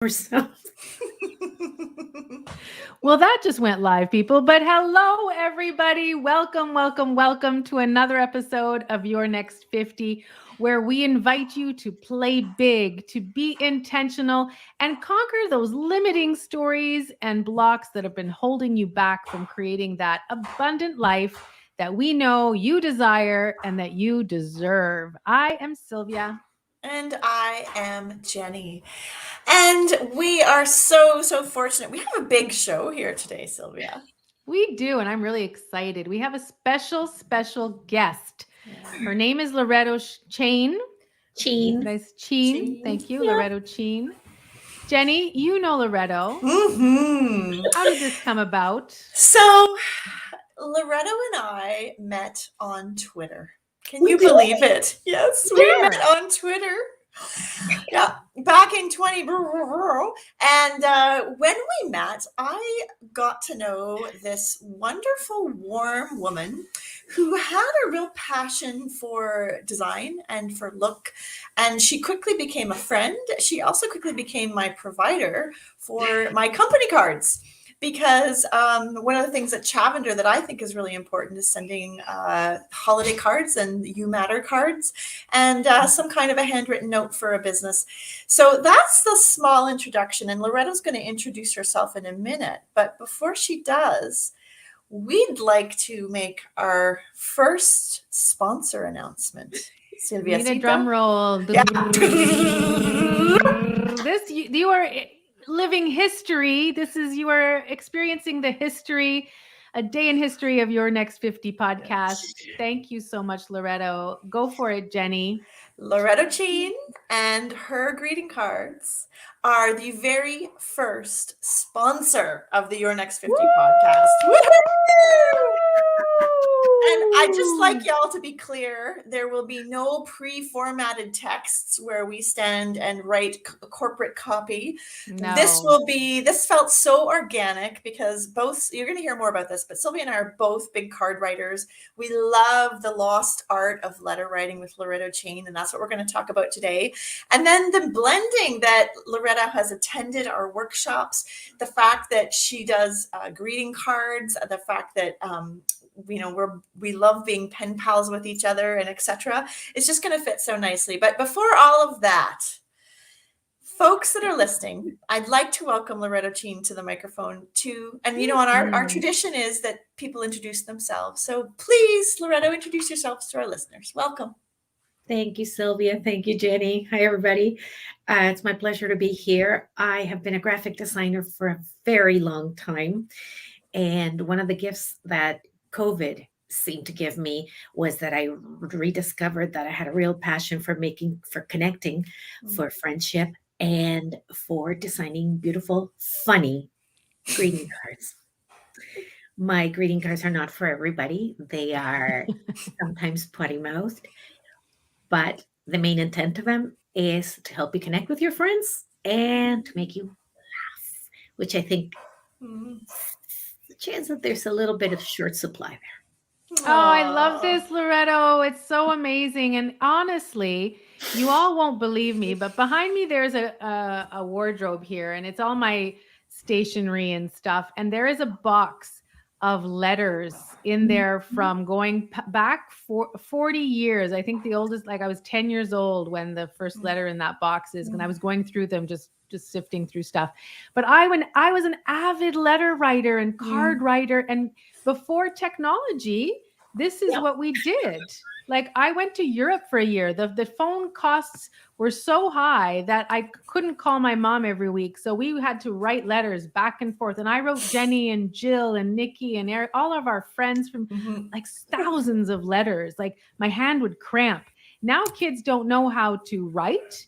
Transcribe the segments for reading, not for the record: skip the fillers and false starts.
herself. Well, that just went live, people. But hello, everybody. Welcome, welcome, welcome to another episode of Your Next 50, where we invite you to play big, to be intentional, and conquer those limiting stories and blocks that have been holding you back from creating that abundant life that we know you desire and that you deserve. I am Sylvia. And I am Jenny. And we are so fortunate. We have a big show here today, Sylvia. We do, and I'm really excited. We have a special guest. Her name is Loreto Cheyne. Cheyne. Nice Cheyne. Thank you, Loreto Cheyne. Jenny, you know Loreto. How did this come about? So, Loreto and I met on Twitter. Can you believe it? Yes, we met on Twitter. Yeah, back in 20. And when we met, I got to know this wonderful, warm woman who had a real passion for design and for look. And she quickly became a friend. She also quickly became my provider for my company cards. Because one of the things at Chavender that I think is really important is sending holiday cards and You Matter cards and some kind of a handwritten note for a business. So that's the small introduction. And Loreta's going to introduce herself in a minute. But before she does, we'd like to make our first sponsor announcement. Sylvia, need a drum roll. Yeah. This you are living history. You are experiencing the history, a day in history of Your Next 50 podcast. Thank you so much, Loreto. Go for it, Jenny. Loreto Cheyne and her greeting cards are the very first sponsor of the Your Next 50 podcast. Woo-hoo! And I just like y'all to be clear, there will be no pre-formatted texts where we stand and write corporate copy. No. This felt so organic because both, you're going to hear more about this, but Sylvia and I are both big card writers. We love the lost art of letter writing with Loreto Cheyne, and that's what we're going to talk about today. And then the blending that Loreto has attended our workshops, the fact that she does greeting cards, the fact that we love being pen pals with each other and etc. It's just going to fit so nicely. But before all of that, folks that are listening, I'd like to welcome Loreto Cheyne to the microphone too. And on our tradition is that people introduce themselves. So please, Loreto, introduce yourselves to our listeners. Welcome. Thank you, Sylvia. Thank you, Jenny. Hi, everybody. It's my pleasure to be here. I have been a graphic designer for a very long time. And one of the gifts that COVID seemed to give me was that I rediscovered that I had a real passion for connecting, for friendship, and for designing beautiful, funny greeting cards. My greeting cards are not for everybody. They are sometimes potty-mouthed, but the main intent of them is to help you connect with your friends and to make you laugh, which I think the chance that there's a little bit of short supply there. Oh, I love this, Loreto. It's so amazing. And honestly, you all won't believe me, but behind me there's a wardrobe here, and it's all my stationery and stuff. And there is a box of letters in there from going back for 40 years. I think the oldest, like I was 10 years old when the first letter in that box is, and I was going through them, just sifting through stuff. But when I was an avid letter writer and card writer, and before technology, this is what we did. Like I went to Europe for a year. The phone costs were so high that I couldn't call my mom every week. So we had to write letters back and forth. And I wrote Jenny and Jill and Nikki and Eric, all of our friends from like thousands of letters. Like my hand would cramp. Now kids don't know how to write.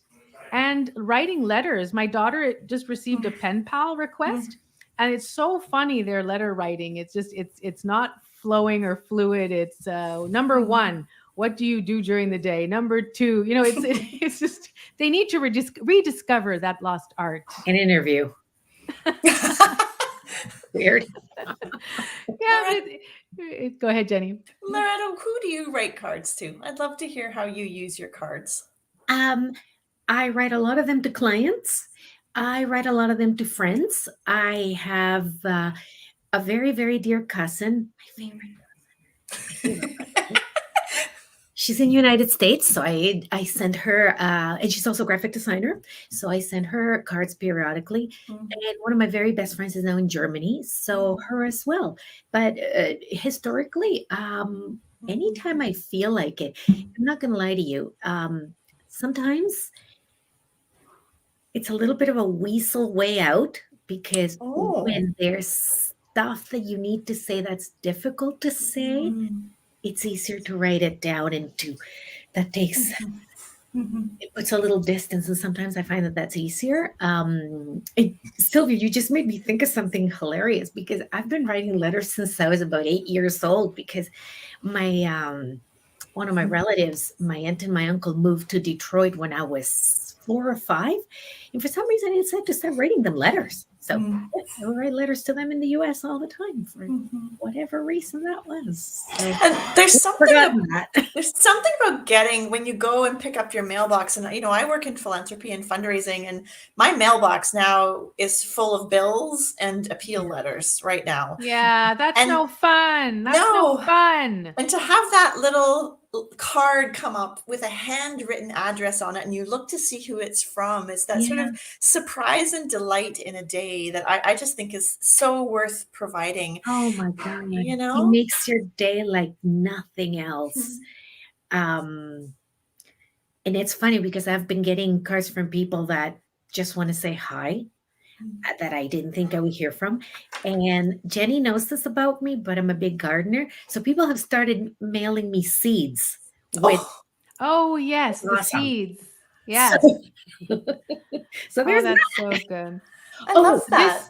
And writing letters, my daughter just received a pen pal request. And it's so funny, their letter writing. It's just, it's not flowing or fluid. It's number one, what do you do during the day? Number two, it's just, they need to rediscover that lost art. An interview. Weird. Yeah. Go ahead, Jenny. Loreto, who do you write cards to? I'd love to hear how you use your cards. I write a lot of them to clients. I write a lot of them to friends. I have a very, very dear cousin, my favorite cousin. She's in the United States, so I send her, and she's also a graphic designer, so I send her cards periodically. Mhm. And one of my very best friends is now in Germany, so her as well. But historically, anytime I feel like it, I'm not going to lie to you. Sometimes it's a little bit of a weasel way out because Oh. when there's stuff that you need to say that's difficult to say, Mhm. it's easier to write it down into that takes Mhm. it puts a little distance, and sometimes I find that that's easier. Sylvia, you just made me think of something hilarious because I've been writing letters since I was about 8 years old because my one of my relatives, my aunt and my uncle, moved to Detroit when I was 4 or 5, and for some reason I decided to start writing them letters. So Mhm. yeah, I would write letters to them in the U.S. all the time for Mhm. whatever reason that was. So And there's I've something forgotten that. There's something about getting when you go and pick up your mailbox, and I work in philanthropy and fundraising, and my mailbox now is full of bills and appeal letters right now. Yeah, that's And no fun. That's no no, fun. and to have that little card come up with a handwritten address on it, and you look to see who it's from, it's that sort Yeah. of surprise and delight in a day that I just think is so worth providing. Oh my God. You It know? makes your day like nothing else. Um, and it's funny because I've been getting cards from people that just want to say hi, that I didn't think I would hear from. And Jenny knows this about me, but I'm a big gardener. So people have started mailing me seeds, which Oh, Oh, is yes, the awesome. seeds. So, Yes. so Oh, there's that. that's so good. I love Oh, that.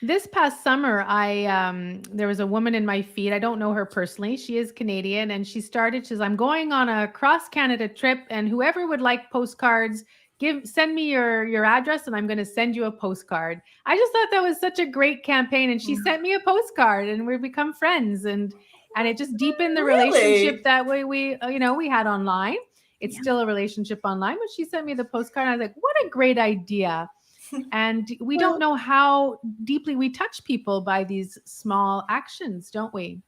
This past summer, I there was a woman in my feed. I don't know her personally. She is Canadian, and she's I'm going on a cross Canada trip, and whoever would like postcards, send me your address, and I'm going to send you a postcard. I just thought that was such a great campaign, and she sent me a postcard, and we've become friends, and it just deepened the relationship Really? that way we had online. It's Yeah. still a relationship online, but she sent me the postcard. And I was like, what a great idea. And we don't Well, know how deeply we touch people by these small actions, don't we?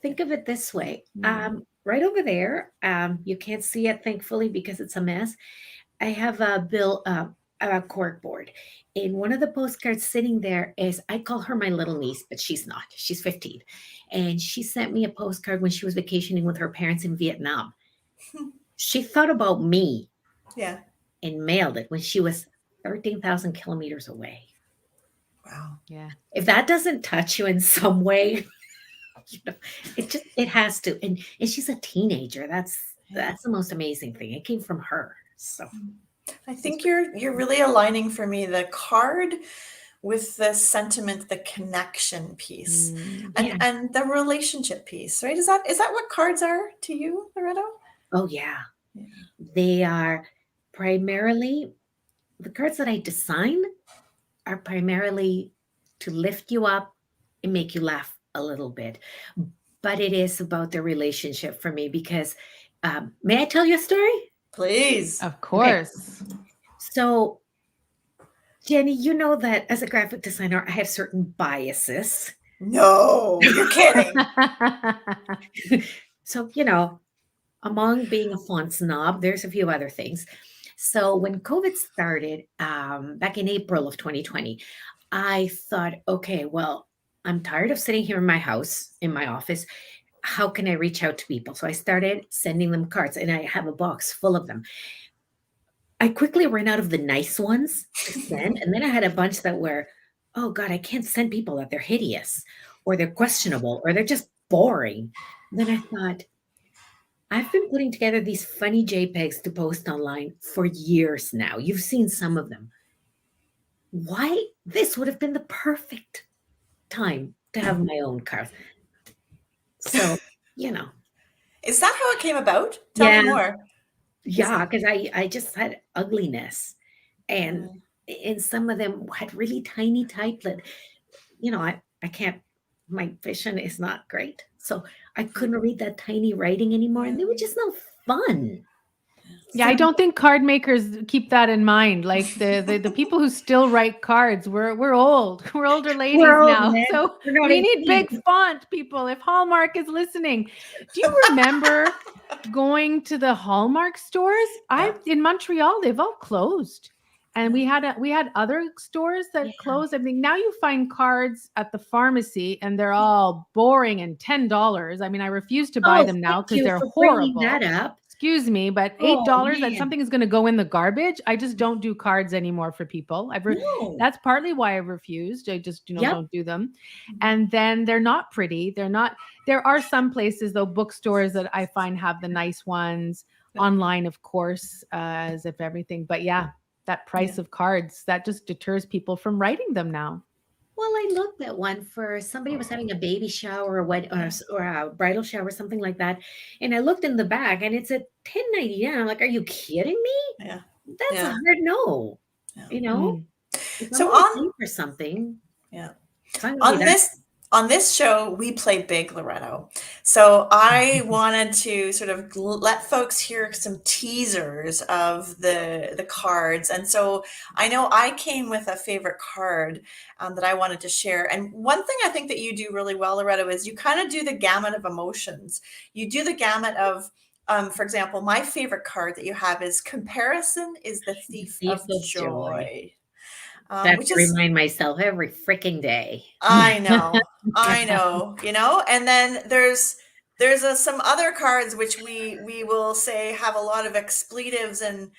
Think of it this way. Mm. Right over there, you can't see it, thankfully, because it's a mess. I have a cork board. And one of the postcards sitting there is, I call her my little niece, but she's not. She's 15. And she sent me a postcard when she was vacationing with her parents in Vietnam. She thought about me yeah. and mailed it when she was 13,000 kilometers away. Wow. Yeah. If that doesn't touch you in some way, it has to. And she's a teenager. That's the most amazing thing. It came from her. So I it's think you're really aligning for me the card with the sentiment, the connection piece, Mm. yeah. and the relationship piece, right? Is that what cards are to you, Loreto? Oh yeah. Yeah. They are primarily the cards that I design are primarily to lift you up and make you laugh a little bit. But it is about the relationship for me because may I tell you a story? Please. Of Okay. course. So Jenny, you know that as a graphic designer, I have certain biases. No, you're kidding. So, among being a font snob, there's a few other things. So when COVID started back in April of 2020, I thought, okay, well, I'm tired of sitting here in my house, in my office. How can I reach out to people? So I started sending them cards, and I have a box full of them. I quickly ran out of the nice ones to send, and then I had a bunch that were, oh God, I can't send people that they're hideous or they're questionable or they're just boring. And then I thought, I've been putting together these funny JPEGs to post online for years now. You've seen some of them. Why? This would have been the perfect time to have my own cards. So, you know, Is that how it came about? Tell me yeah, more. yeah, because I just had ugliness, and Yeah. and some of them had really tiny type that, I can't. My vision is not great, so I couldn't read that tiny writing anymore, and they were just no fun. Yeah, I don't think card makers keep that in mind. Like the people who still write cards, we're old. We're older ladies We're old, now. man. So We're not we need 18. big font, people. If Hallmark is listening. Do you remember going to the Hallmark stores? Yeah. In Montreal, they've all closed. And we had other stores that Yeah. closed. I mean, now you find cards at the pharmacy and they're all boring and $10. I mean, I refuse to buy Oh, them now thank because you they're for bringing horrible. that up. Excuse me, but Oh, $8 and man. something is going to go in the garbage. I just don't do cards anymore for people. No. That's partly why I refused. I just, Yep. don't do them. And then they're not pretty. They're not. There are some places though, bookstores that I find have the nice ones. Yeah. Online, of course, as if everything. But yeah, that price of cards, that just deters people from writing them now. Well, I looked at one for somebody was having a baby shower or a bridal shower, something like that. And I looked in the back and it's at $10.99. I'm like, are you kidding me? Yeah. That's Yeah. a hard no. Yeah. You know? Mm. If So I'm gonna pay for something. Yeah. it's not gonna be that- On this show, we play big, Loreto. So I wanted to sort of let folks hear some teasers of the cards. And so I know I came with a favorite card that I wanted to share. And one thing I think that you do really well, Loreto, is you kind of do the gamut of emotions. You do the gamut of, for example, my favorite card that you have is comparison is the thief of joy. That's Which to is, remind myself every freaking day. I know, and then there's some other cards which we will say have a lot of expletives, and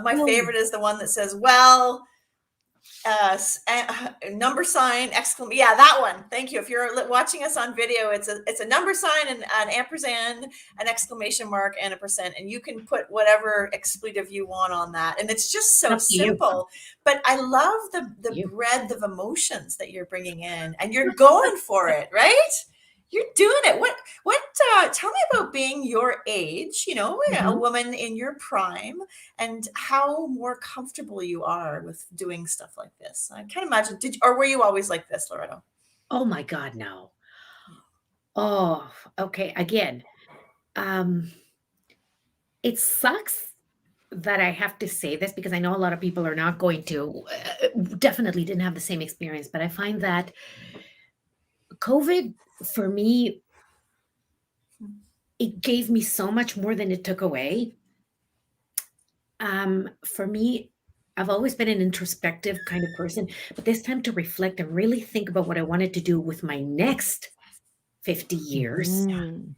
my favorite is the one that says, well, number sign, exclamation. Yeah, that one. Thank you. If you're watching us on video, it's a number sign and an ampersand, an exclamation mark, and a %. And you can put whatever expletive you want on that. And it's just so simple. But I love the breadth of emotions that you're bringing in, and you're going for it, right? You're doing it. Tell me about being your age, a woman in your prime, and how more comfortable you are with doing stuff like this. I can't imagine. Or were you always like this, Loreto? Oh my God, no. Oh, okay. Again, it sucks that I have to say this because I know a lot of people are not going to, definitely didn't have the same experience, but I find that COVID for me, it gave me so much more than it took away. For me, I've always been an introspective kind of person, but this time to reflect and really think about what I wanted to do with my next 50 years. Mm.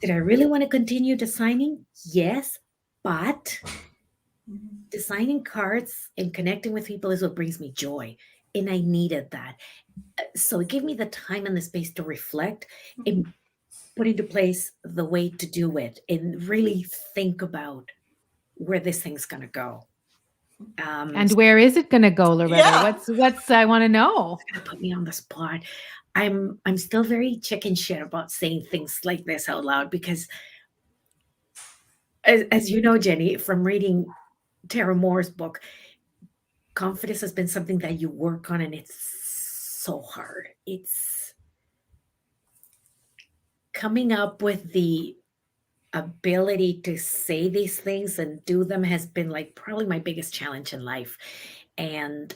Did I really want to continue designing? Yes, but designing cards and connecting with people is what brings me joy. And I needed that. So it gave me the time and the space to reflect and put into place the way to do it and really think about where this thing's going to go. And where is it going to go, Loreto? Yeah. What's I want to know. It's gonna put me on the spot. I'm still very chicken shit about saying things like this out loud because as you know, Jenny, from reading Tara Moore's book, confidence has been something that you work on and it's so hard. It's coming up with the ability to say these things and do them has been like probably my biggest challenge in life. And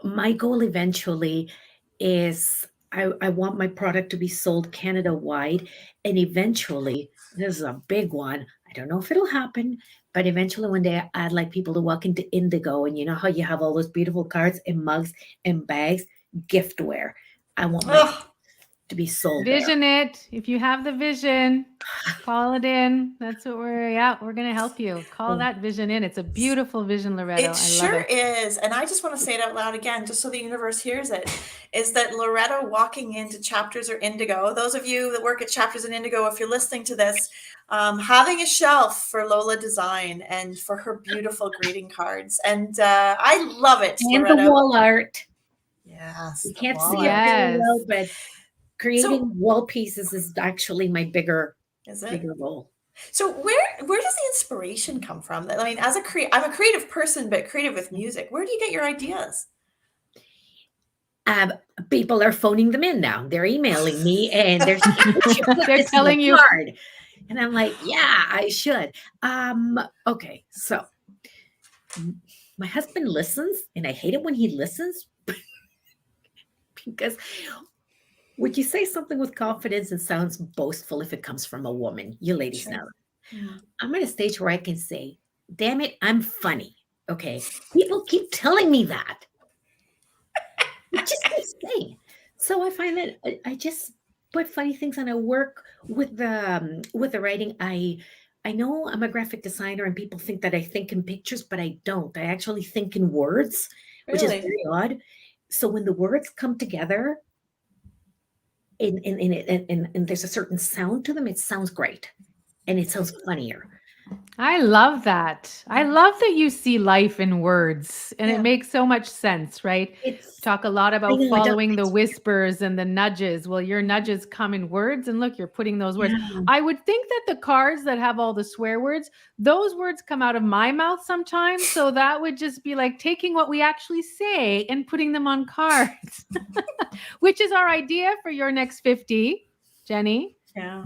my goal eventually is I want my product to be sold Canada wide. And eventually, this is a big one. I don't know if it'll happen, but eventually one day I'd like people to walk into Indigo and you know how you have all those beautiful cards and mugs and bags, giftware. I want my to be sold. Vision it. If you have the vision, call it in. That's what we're going to help you. Call that vision in. It's a beautiful vision, Loreto. It sure is. And I just want to say it out loud again, just so the universe hears it, is that Loreto walking into Chapters or Indigo, those of you that work at Chapters and Indigo, if you're listening to this, having a shelf for Lola Design and for her beautiful greeting cards. And I love it, And Loreto. the wall art. Yes. You can't see it very well, but creating wall pieces is actually my bigger goal. So where does the inspiration come from? I mean, I'm a creative person, but creative with music. Where do you get your ideas? People are phoning them in now. They're emailing me and they're telling you. Card. And I'm like, yeah, I should. Okay, so my husband listens, and I hate it when he listens because when you say something with confidence, it sounds boastful if it comes from a woman. You ladies know. Sure. Mm. I'm at a stage where I can say, damn it, I'm funny. Okay. People keep telling me that. It just keeps saying. So I find that I just put funny things and I work with the writing. I know I'm a graphic designer and people think that I think in pictures, but I don't. I actually think in words, which is Really? very odd. So when the words come together and there's a certain sound to them, it sounds great and it sounds funnier. I love that. I love that you see life in words, and it Yeah. makes so much sense, right? It's Talk a lot I about know it does. following the whispers and the nudges. Well, your nudges come in words, and look, you're putting those words. Yeah. I would think that the cards that have all the swear words, those words come out of my mouth sometimes. So that would just be like taking what we actually say and putting them on cards, which is our idea for your next 50, Jenny. Yeah.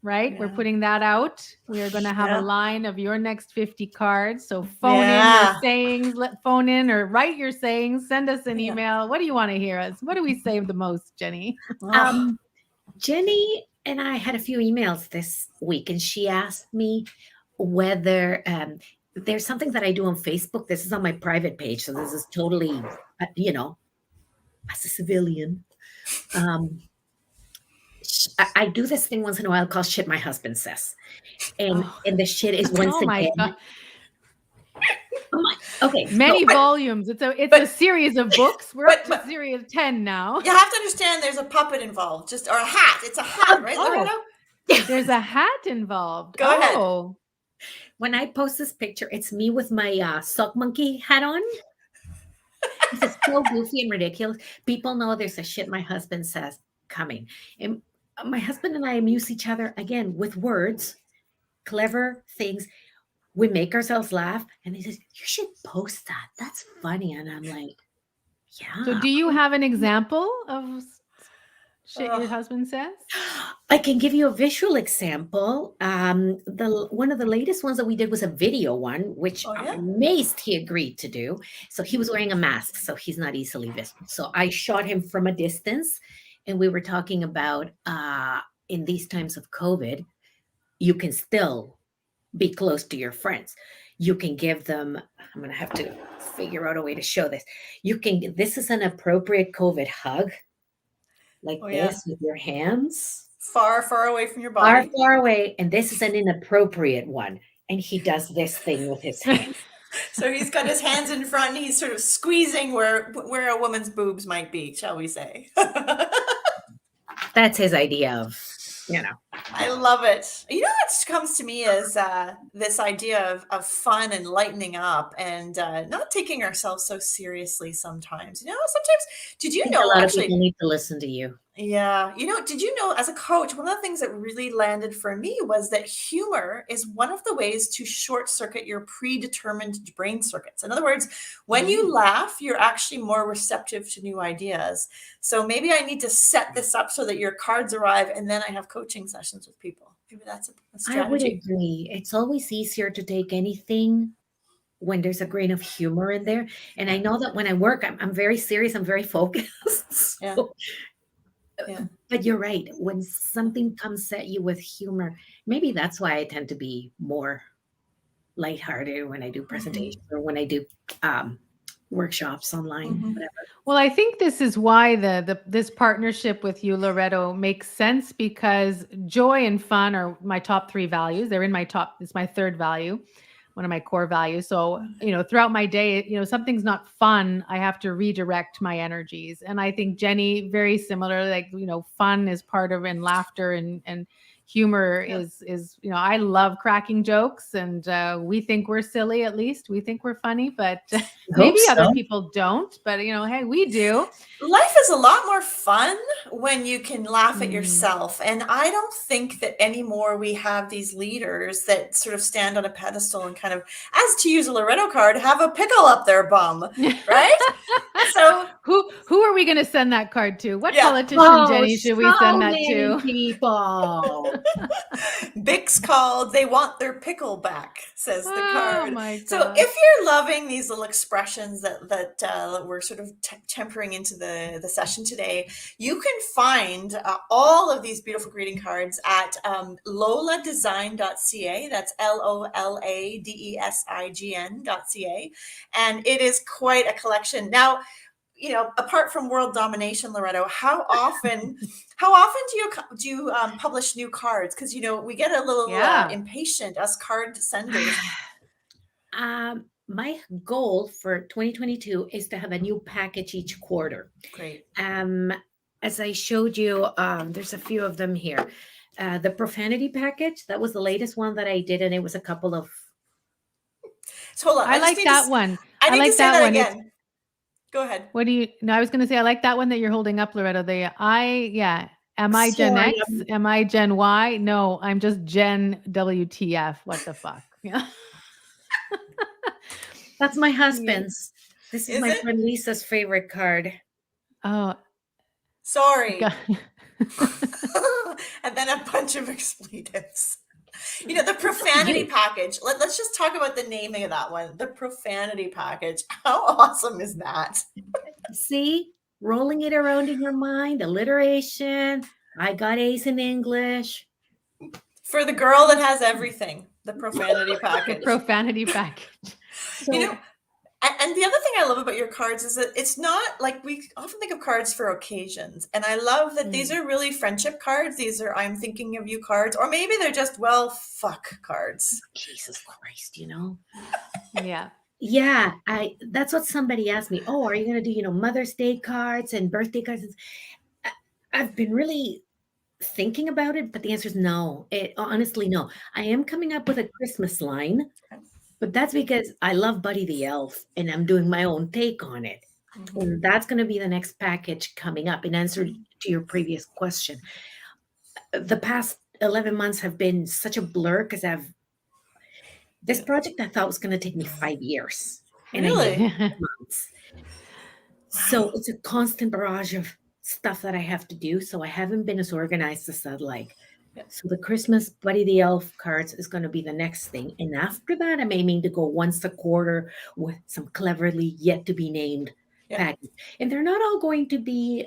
Right? We're Yeah. putting that out. We are going to have Yeah. a line of your next 50 cards. So phone in Yeah. your sayings, phone in or write your sayings, send us an Yeah. email. What do you want to hear us? What do we say the most, Jenny? Oh, Jenny and I had a few emails this week, and she asked me whether there's something that I do on Facebook. This is on my private page, so this is totally, as a civilian. I do this thing once in a while called "Shit My Husband Says," and Oh. and the shit is once Oh my again. God. Okay, Many volumes. It's a series of books. We're up to but- series 10 now. you have to understand there's a puppet involved, or a hat. It's a hat, right, Oh. Loreto? There's a hat involved. Go ahead. Oh. when I post this picture, it's me with my sock monkey hat on. This is so goofy and ridiculous. People know there's a shit my husband says coming. And my husband and I amuse each other again with words, clever things. We make ourselves laugh. And he says, you should post that. That's funny. And I'm like, yeah. So do you have an example of shit your Ugh. husband says? I can give you a visual example. One of the latest ones that we did was a video one, which Oh, I'm yeah? amazed he agreed to do. So he was wearing a mask, so he's not easily visible. So I shot him from a distance, and we were talking about in these times of COVID, you can still be close to your friends. You can give them. I'm gonna have to figure out a way to show this. This is an appropriate COVID hug. Like Oh, yeah. this with your hands Far, far away from your far, body. far away. And this is an inappropriate one. And he does this thing with his hands. So he's got his hands in front and he's sort of squeezing where a woman's boobs might be, shall we say. That's his idea of, I love it. You know what comes to me is this idea of fun and lightening up and not taking ourselves so seriously sometimes. Sometimes, did you I think know a lot of actually? people need to listen to you. Yeah. Did you know as a coach, one of the things that really landed for me was that humor is one of the ways to short circuit your predetermined brain circuits. In other words, when you laugh, you're actually more receptive to new ideas. So maybe I need to set this up so that your cards arrive and then I have coaching sessions with people. Maybe that's a I would strategy. agree. It's always easier to take anything when there's a grain of humor in there. And I know that when I work, I'm very serious. I'm very focused. Yeah. Yeah. But you're right. When something comes at you with humor, maybe that's why I tend to be more lighthearted when I do presentations or when I do workshops online. Mhm. Whatever. Well, I think this is why this partnership with you, Loreto, makes sense because joy and fun are my top 3 values. They're in my top. It's my third value, one of my core values. So, throughout my day, something's not fun, I have to redirect my energies. And I think Jenny, very similar, like, fun is part of, and laughter and humor is, I love cracking jokes, and we think we're silly. At least we think we're funny, but maybe other people don't, but hey, we do. Life is a lot more fun when you can laugh at yourself. And I don't think that anymore we have these leaders that sort of stand on a pedestal and kind of, as to use a Loreto card, have a pickle up their bum, right? So who are we going to send that card to? What Yeah. politician, Jenny, should we so send that many to? people. Bix called, they want their pickle back, says the Oh card. my So God. if you're loving these little expressions that we're sort of tempering into the session today, you can find all of these beautiful greeting cards at loladesign.ca. That's LOLADESIGN.ca. And it is quite a collection. Now, apart from world domination, Loreto, how often do you publish new cards? Because we get a little impatient, us card senders. My goal for 2022 is to have a new package each quarter. Great. As I showed you, there's a few of them here. The profanity package, that was the latest one that I did, and it was a couple of. So hold on, I like that one. I need like to say that one. again. Go ahead. What do you? No, I was going to say I like that one that you're holding up, Loreto. Am I Gen Sorry, X? Am I Gen Y? No, I'm just Gen WTF. What the fuck? Yeah. That's my husband's. This is Is my it? friend Lisa's favorite card. Oh, Sorry. God. And then a bunch of expletives. The profanity package. Let's just talk about the naming of that one. The profanity package. How awesome is that? See, rolling it around in your mind, alliteration. I got A's in English. For the girl that has everything, the profanity package. Profanity package. So, and the other thing I love about your cards is that it's not like we often think of cards for occasions. And I love that these are really friendship cards. These are I'm thinking of you cards, or maybe they're just fuck cards. Jesus Christ, Yeah. Yeah, that's what somebody asked me. Oh, are you going to do, Mother's Day cards and birthday cards? I've been really thinking about it, but the answer is no. Honestly, no. I am coming up with a Christmas line, but that's because I love Buddy the Elf and I'm doing my own take on it. Mm-hmm. And that's going to be the next package coming up in answer to your previous question. The past 11 months have been such a blur because this project I thought was going to take me 5 years. Really? And I did months. So it's a constant barrage of stuff that I have to do. So I haven't been as organized as I'd like. So the Christmas Buddy the Elf cards is going to be the next thing. And after that, I'm aiming to go once a quarter with some cleverly yet to be named package. And they're not all going to be,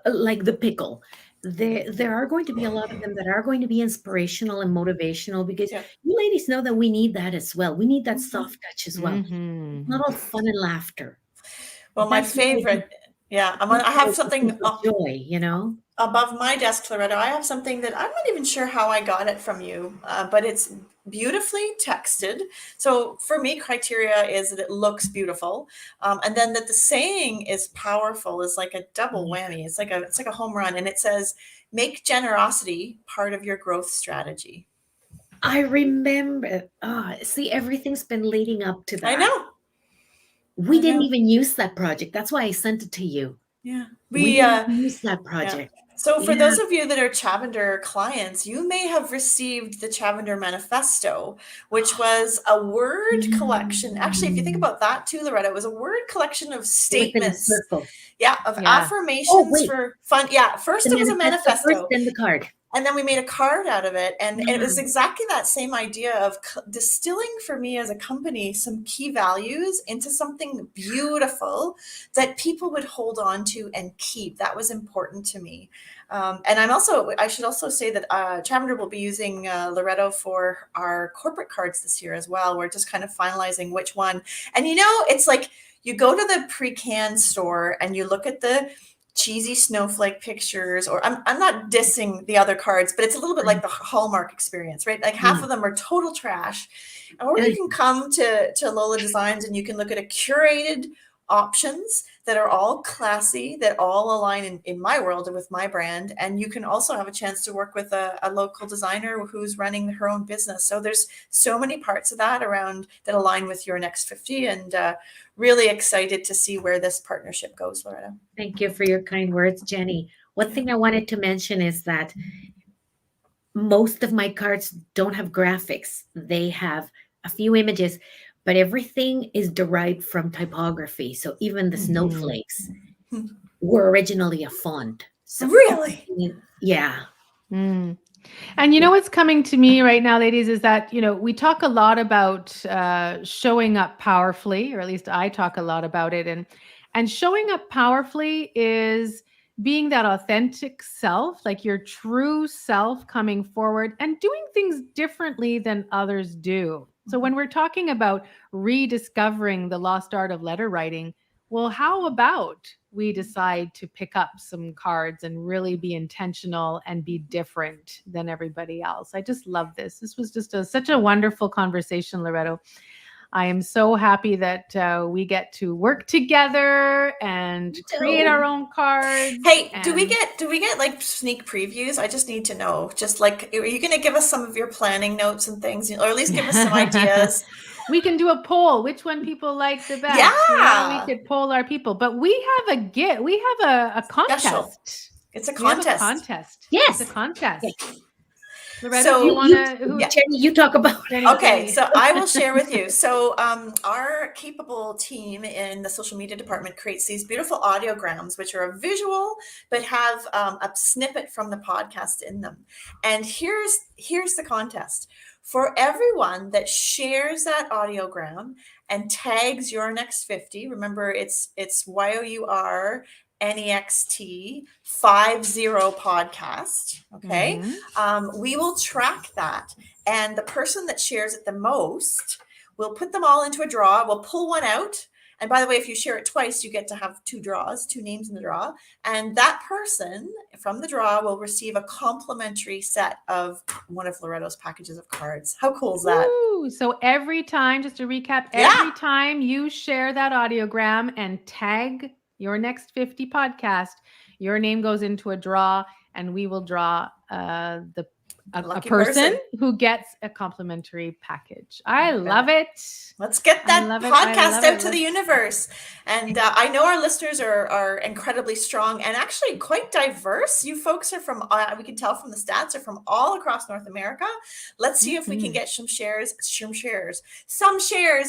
like the pickle. There are going to be a lot of them that are going to be inspirational and motivational because you ladies know that we need that as well. We need that soft touch as well. Mm-hmm. Not all fun and laughter. Well, my favorite, I have something joy, above my desk, Loreto. I have something that I'm not even sure how I got it from you, but it's beautifully texted. So for me, criteria is that it looks beautiful, and then that the saying is powerful is like a double whammy. It's like a home run, and it says, "Make generosity part of your growth strategy." I remember. See, everything's been leading up to that. I know. We didn't even use that project. That's why I sent it to you. Yeah, we didn't use that project. Yeah. So for those of you that are Chavender clients, you may have received the Chavender Manifesto, which was a word collection. Actually, if you think about that too, Loreto, it was a word collection of statements. Of affirmations for fun. Yeah, first it was a manifesto. First, then the card. And then we made a card out of it. And it was exactly that same idea of distilling for me as a company some key values into something beautiful that people would hold on to and keep. That was important to me. And I should also say that Chavender will be using Loreto for our corporate cards this year as well. We're just kind of finalizing which one. And it's like you go to the pre-canned store and you look at the cheesy snowflake pictures, or I'm not dissing the other cards, but it's a little bit like the Hallmark experience, right? Like half of them are total trash. Or you can come to Lola Designs and you can look at a curated options that are all classy, that all align in my world and with my brand. And you can also have a chance to work with a local designer who's running her own business. So there's so many parts of that around that align with your next 50, and really excited to see where this partnership goes, Loreto. Thank you for your kind words, Jenny. One thing I wanted to mention is that most of my cards don't have graphics. They have a few images. but everything is derived from typography. So even the snowflakes were originally a font. So Really? yeah. Mm. And you know what's coming to me right now, ladies, is that, we talk a lot about showing up powerfully, or at least I talk a lot about it. And showing up powerfully is being that authentic self, like your true self coming forward and doing things differently than others do. So when we're talking about rediscovering the lost art of letter writing, well, how about we decide to pick up some cards and really be intentional and be different than everybody else? I just love this. This was just such a wonderful conversation, Loreto. I am so happy that we get to work together and create our own cards. Hey, do we get like sneak previews? I just need to know. Just like, are you going to give us some of your planning notes and things, or at least give us some ideas? We can do a poll, which one people like the best. Yeah. We could poll our people, but we have we have a contest. Special. It's a We have contest. a contest. Yes. It's a contest. Yes. Loreto, So do you want to? yeah. Jenny, you talk about it. Okay, so I will share with you. So our capable team in the social media department creates these beautiful audiograms, which are a visual, but have a snippet from the podcast in them. And here's the contest. For everyone that shares that audiogram and tags your next 50, remember it's YOUR NEXT 50 podcast. Okay. We will track that. And the person that shares it the most, we'll put them all into a draw. We'll pull one out. And by the way, if you share it twice, you get to have two names in the draw. And that person from the draw will receive a complimentary set of one of Loreto's packages of cards. How cool is that? Ooh, so every time, just to recap, every time you share that audiogram and tag your next 50 podcast, your name goes into a draw, and we will draw a person who gets a complimentary package. I love it. Let's get that podcast out to the universe. And I know our listeners are incredibly strong and actually quite diverse. You folks are from, we can tell from the stats, are from all across North America. Let's see if we can get some shares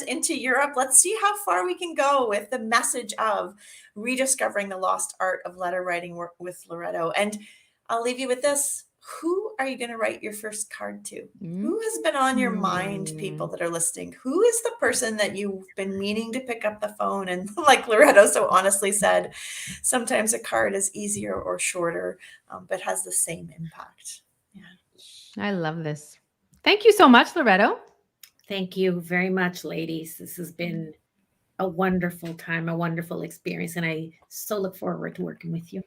into Europe. Let's see how far we can go with the message of rediscovering the lost art of letter writing with Loreto. And I'll leave you with this. Who are you going to write your first card to? Who has been on your mind, people that are listening? Who is the person that you've been meaning to pick up the phone? And like Loreto so honestly said, sometimes a card is easier or shorter, but has the same impact. Yeah. I love this. Thank you so much, Loreto. Thank you very much, ladies. This has been a wonderful time, a wonderful experience, and I so look forward to working with you.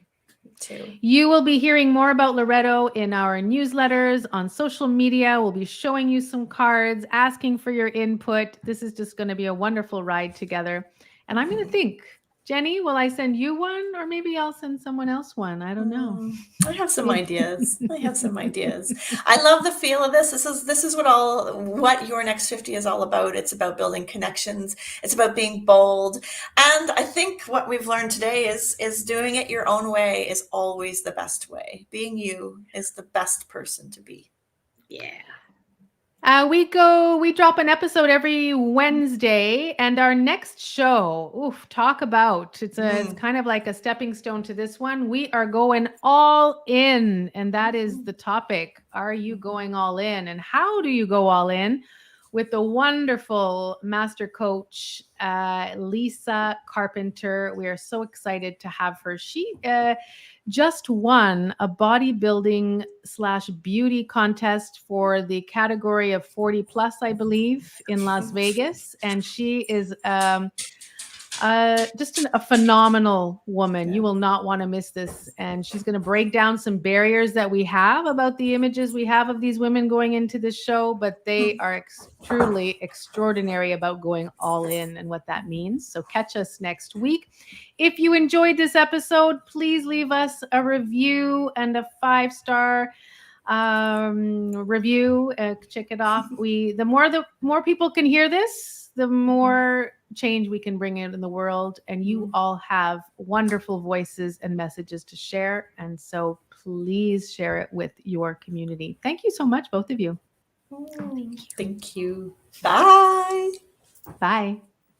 Too. You will be hearing more about Loreto in our newsletters, on social media. We'll be showing you some cards, asking for your input. This is just going to be a wonderful ride together. And I'm going to think, Jenny, will I send you one, or maybe I'll send someone else one? I don't know. I have some ideas. I love the feel of this. This is what Your Next 50 is all about. It's about building connections. It's about being bold. And I think what we've learned today is doing it your own way is always the best way. Being you is the best person to be. Yeah. We drop an episode every Wednesday, and our next show, talk about, it's kind of like a stepping stone to this one. We are going all in, and that is the topic. Are you going all in? And how do you go all in? With the wonderful master coach, Lisa Carpenter. We are so excited to have her. She just won a bodybuilding / beauty contest for the category of 40 plus, I believe, in Las Vegas. And she is just a phenomenal woman. You will not want to miss this. And she's going to break down some barriers that we have about the images we have of these women going into this show, but they are truly extraordinary about going all in and what that means. So catch us next week. If you enjoyed this episode, please leave us a review and a 5-star review. Check it off. The more people can hear this, the more change we can bring in the world. And you all have wonderful voices and messages to share. And so please share it with your community. Thank you so much, both of you. Thank you. Bye. Bye.